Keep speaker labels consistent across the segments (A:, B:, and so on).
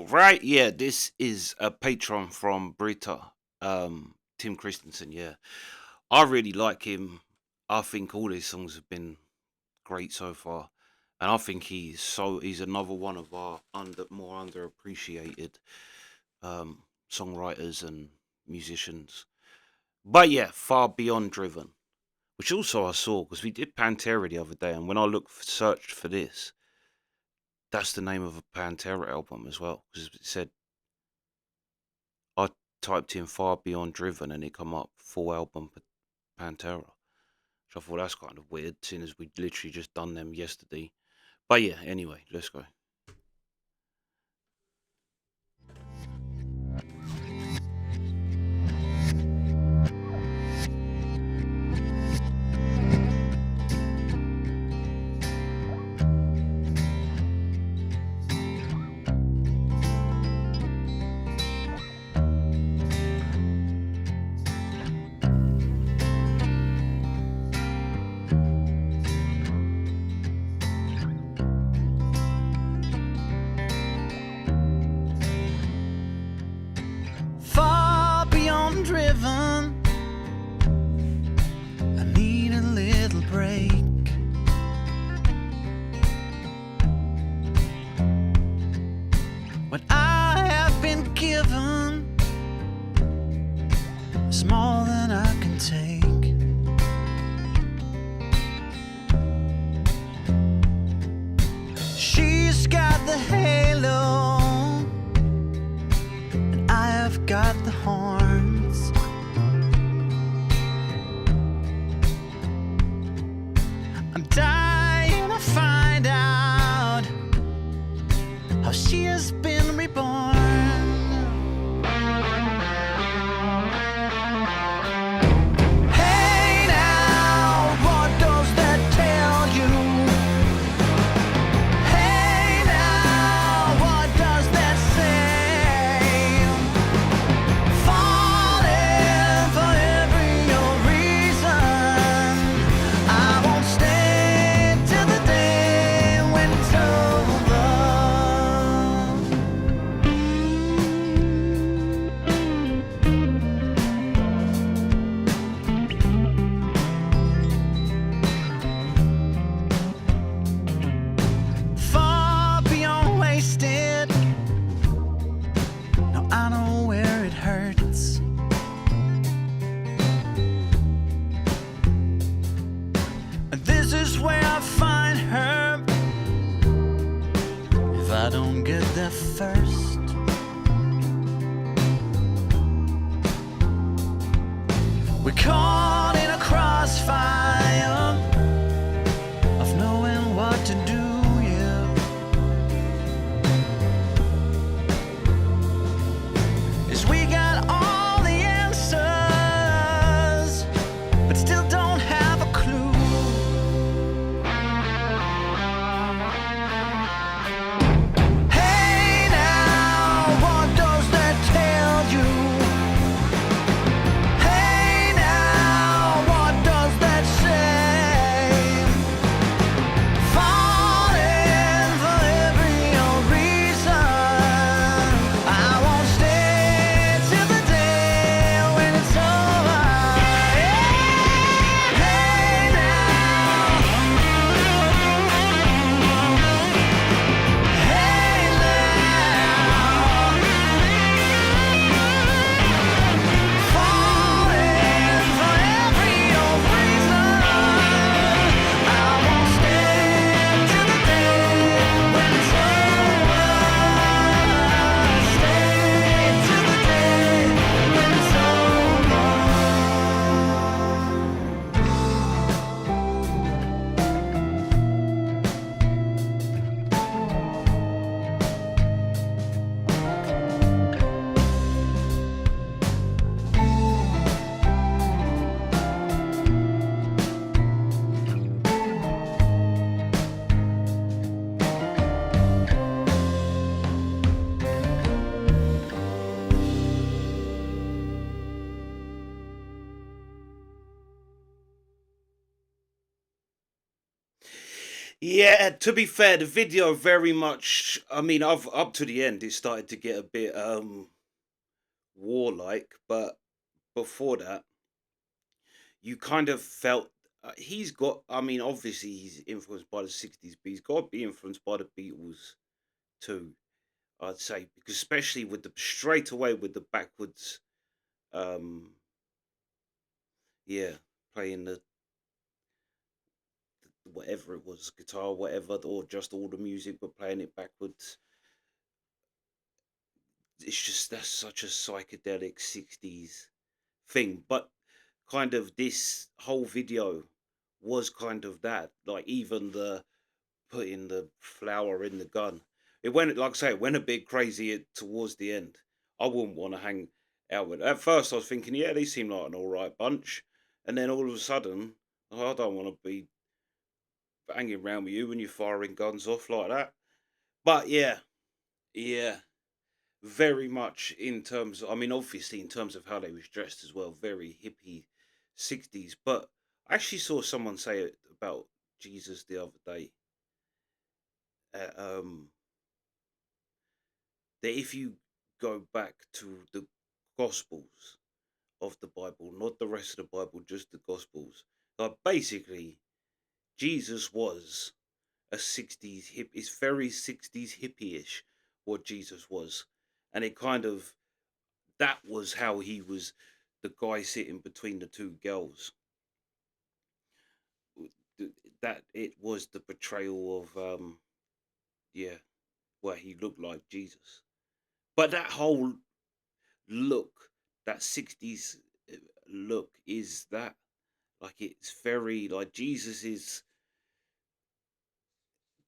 A: All right, yeah, this is a patron from Brita, Tim Christensen. Yeah, I really like him. I think all his songs have been great so far, and I think he's another one of our more underappreciated songwriters and musicians. But yeah, far beyond driven, which also I saw because we did Pantera the other day, and when I searched for this, that's the name of a Pantera album as well because it said I typed in Far Beyond Driven and it come up full album Pantera. So I thought that's kind of weird, seeing as we literally just done them yesterday. But yeah, anyway, let's go.
B: Far beyond driven, I need a little break. What I have been given is more than I can take. She's got the halo, I've got the horns. I'm dying to find out how she has been reborn. Hey now, what does that tell you? Hey now, what does that say? Falling for every old reason. I won't stay till the day when it's over. Far beyond wasted. Now I know where it hurts. And this is where I find her if I don't get there first. We're caught in a crossfire of knowing what to do, yeah. Is we got all the answers, but still don't have a clue. Hey now, what does that tell you? Hey now,
A: Yeah, to be fair, the video very much. I mean, I've up to the end, it started to get a bit warlike, but before that, you kind of felt he's got. I mean, obviously he's influenced by the '60s, but he's got to be influenced by the Beatles too. I'd say because especially with the straight away with the backwards, um, yeah, playing the whatever it was, guitar, whatever, or just all the music, but playing it backwards. It's just that's such a psychedelic '60s thing. But kind of this whole video was kind of that. Like even the putting the flower in the gun. It went like I say, it went a bit crazy towards the end. I wouldn't want to hang out with. At first, I was thinking, yeah, they seem like an all right bunch, and then all of a sudden, oh, I don't want to be hanging around with you when you're firing guns off like that. But yeah, yeah, very much in terms. I mean, obviously in terms of how they was dressed as well, very hippie '60s. But I actually saw someone say it about Jesus the other day. Uh, um, that if you go back to the Gospels of the Bible, not the rest of the Bible, just the Gospels, like basically Jesus was a '60s hip. It's very '60s hippie-ish what Jesus was, and it kind of that was how he was the guy sitting between the two girls. That it was the portrayal of yeah, where he looked like Jesus. But that whole look, that '60s look is that like it's very like Jesus is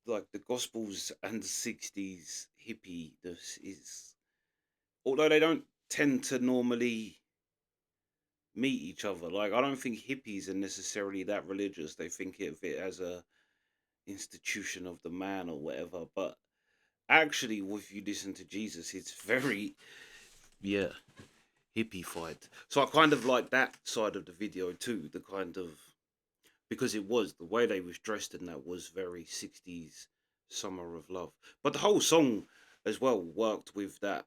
A: like the Gospels and the '60s hippie. This is although they don't tend to normally meet each other. Like I don't think hippies are necessarily that religious. They think of it as a institution of the man or whatever. But actually, if you listen to Jesus, it's very yeah hippie fight. So I kind of like that side of the video too. The kind of because it was the way they was dressed and that was very '60s summer of love. But the whole song as well worked with that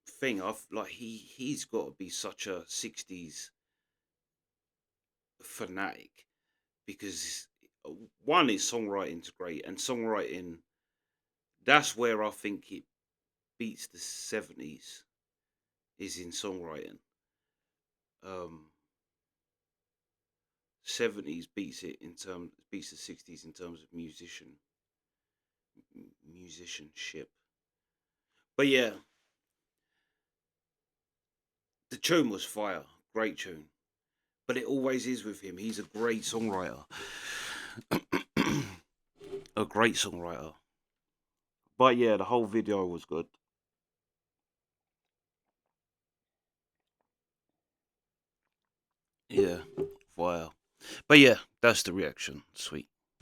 A: thing. I've like he's got to be such a '60s fanatic because one is songwriting's great and songwriting that's where I think it beats the '70s is in songwriting. Um, '70s beats it in terms beats the '60s in terms of musicianship. But yeah, the tune was fire, great tune. But it always is with him. He's a great songwriter, a great songwriter. But yeah, the whole video was good. Yeah, fire. But yeah, that's the reaction. Sweet.